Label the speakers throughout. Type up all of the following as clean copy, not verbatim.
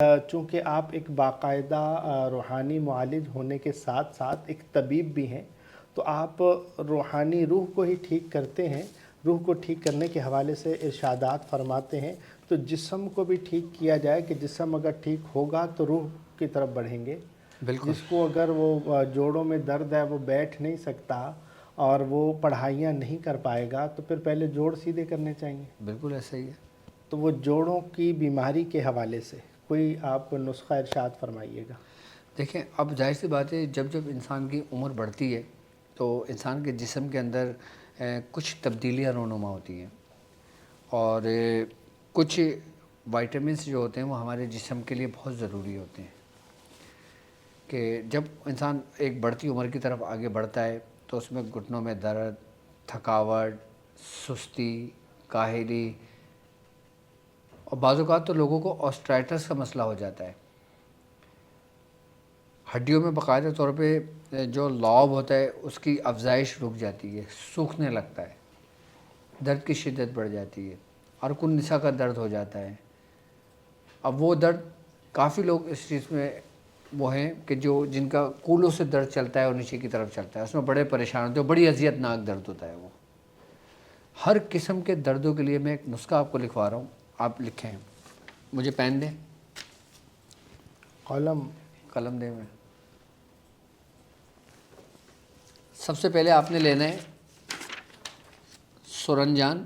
Speaker 1: چونکہ آپ ایک باقاعدہ روحانی معالج ہونے کے ساتھ ساتھ ایک طبیب بھی ہیں، تو آپ روحانی روح کو ہی ٹھیک کرتے ہیں، روح کو ٹھیک کرنے کے حوالے سے ارشادات فرماتے ہیں، تو جسم کو بھی ٹھیک کیا جائے کہ جسم اگر ٹھیک ہوگا تو روح کی طرف بڑھیں گے۔
Speaker 2: بالکل
Speaker 1: جس کو اگر وہ جوڑوں میں درد ہے، وہ بیٹھ نہیں سکتا اور وہ پڑھائیاں نہیں کر پائے گا، تو پھر پہلے جوڑ سیدھے کرنے چاہیے۔
Speaker 2: بالکل ایسا ہی ہے۔
Speaker 1: تو وہ جوڑوں کی بیماری کے حوالے سے کوئی آپ نسخہ ارشاد فرمائیے گا۔
Speaker 2: دیکھیں، اب ظاہر سی بات ہے، جب انسان کی عمر بڑھتی ہے تو انسان کے جسم کے اندر کچھ تبدیلیاں رونما ہوتی ہیں، اور کچھ وائٹامنس جو ہوتے ہیں وہ ہمارے جسم کے لیے بہت ضروری ہوتے ہیں کہ جب انسان ایک بڑھتی عمر کی طرف آگے بڑھتا ہے تو اس میں گھٹنوں میں درد، تھکاوٹ، سستی، کاہلی، اور بعض اوقات تو لوگوں کو آسٹرائٹس کا مسئلہ ہو جاتا ہے۔ ہڈیوں میں باقاعدہ طور پہ جو لعاب ہوتا ہے اس کی افزائش رک جاتی ہے، سوکھنے لگتا ہے، درد کی شدت بڑھ جاتی ہے، اور کل نساء کا درد ہو جاتا ہے۔ اب وہ درد کافی لوگ اس چیز میں وہ ہیں کہ جن کا کولوں سے درد چلتا ہے اور نیچے کی طرف چلتا ہے، اس میں بڑے پریشان ہوتے ہیں، بڑی اذیت ناک درد ہوتا ہے۔ وہ ہر قسم کے دردوں کے لیے میں ایک نسخہ آپ کو لکھوا رہا ہوں، آپ لکھیں۔ مجھے پین دیں، قلم دیں۔ میں سب سے پہلے آپ نے لینا ہے سورنجان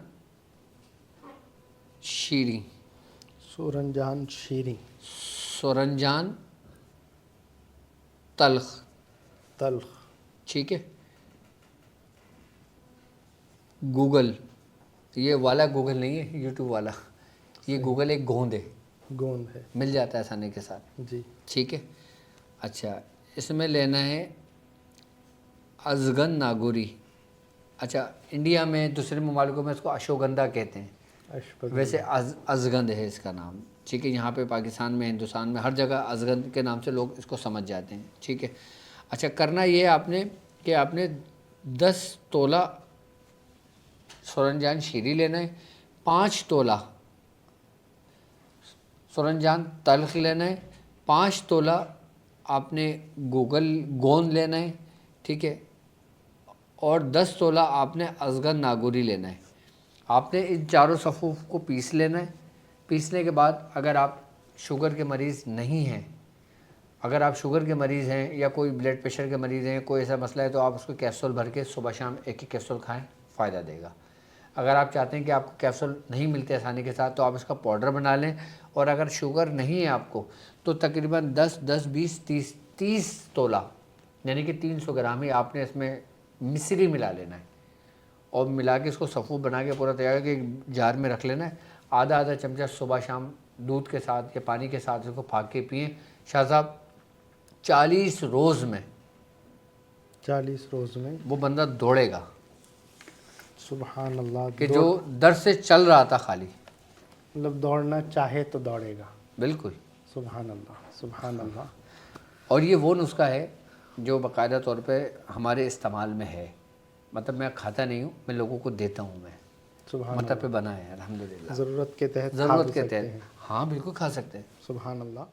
Speaker 2: شیریں۔
Speaker 1: سورنجان شیریں،
Speaker 2: سورنجان تلخ، ٹھیک ہے۔ گوگل، یہ والا گوگل نہیں ہے یوٹیوب والا، یہ گوگل ایک گوند
Speaker 1: ہے،
Speaker 2: مل جاتا ہے آسانی کے ساتھ،
Speaker 1: جی
Speaker 2: ٹھیک ہے۔ اچھا، اس میں لینا ہے ازگن ناگوری۔ اچھا، انڈیا میں دوسرے ممالکوں میں اس کو اشوگندھا کہتے ہیں، ویسے ازگند ہے اس کا نام، ٹھیک ہے۔ یہاں پہ پاکستان میں، ہندوستان میں ہر جگہ ازگند کے نام سے لوگ اس کو سمجھ جاتے ہیں، ٹھیک ہے۔ اچھا، کرنا یہ آپ نے کہ آپ نے 10 تولہ سورنجان شیریں لینا ہے، 5 تولہ سورنجان تلخ لینا ہے، 5 تولہ آپ نے گوند لینا ہے، ٹھیک ہے، اور 10 تولہ آپ نے ازگن ناگوری لینا ہے۔ آپ نے ان چاروں صفوف کو پیس لینا ہے۔ پیسنے کے بعد اگر آپ شوگر کے مریض نہیں ہیں، اگر آپ شوگر کے مریض ہیں یا کوئی بلڈ پریشر کے مریض ہیں، کوئی ایسا مسئلہ ہے، تو آپ اس کو کیپسول بھر کے صبح شام ایک کیپسول کھائیں، فائدہ دے گا۔ اگر آپ چاہتے ہیں کہ آپ کو کیپسول نہیں ملتے آسانی کے ساتھ، تو آپ اس کا پاؤڈر بنا لیں، اور اگر شوگر نہیں ہے آپ کو تو تقریباً 10 20 30 تولہ یعنی کہ 300 گرام ہی آپ نے اس میں مصری ملا لینا ہے، اور ملا کے اس کو صفوف بنا کے پورا تیار کہ جار میں رکھ لینا ہے۔ آدھا چمچہ صبح شام دودھ کے ساتھ یا پانی کے ساتھ اس کو پھاک کے پئیں۔ شاہ صاحب 40 روز میں وہ بندہ دوڑے گا،
Speaker 1: سبحان اللہ،
Speaker 2: کہ جو درد سے چل رہا تھا خالی،
Speaker 1: مطلب دوڑنا چاہے تو دوڑے گا۔
Speaker 2: بالکل،
Speaker 1: سبحان اللہ، سبحان اللہ۔
Speaker 2: اور یہ وہ نسخہ ہے جو باقاعدہ طور پہ ہمارے استعمال میں ہے، مطلب میں کھاتا نہیں ہوں، میں لوگوں کو دیتا ہوں، میں مطلب پہ بنا ہے الحمدللہ،
Speaker 1: ضرورت کے تحت
Speaker 2: ضرورت کے تحت، ہاں بالکل کھا سکتے ہیں۔
Speaker 1: سبحان اللہ۔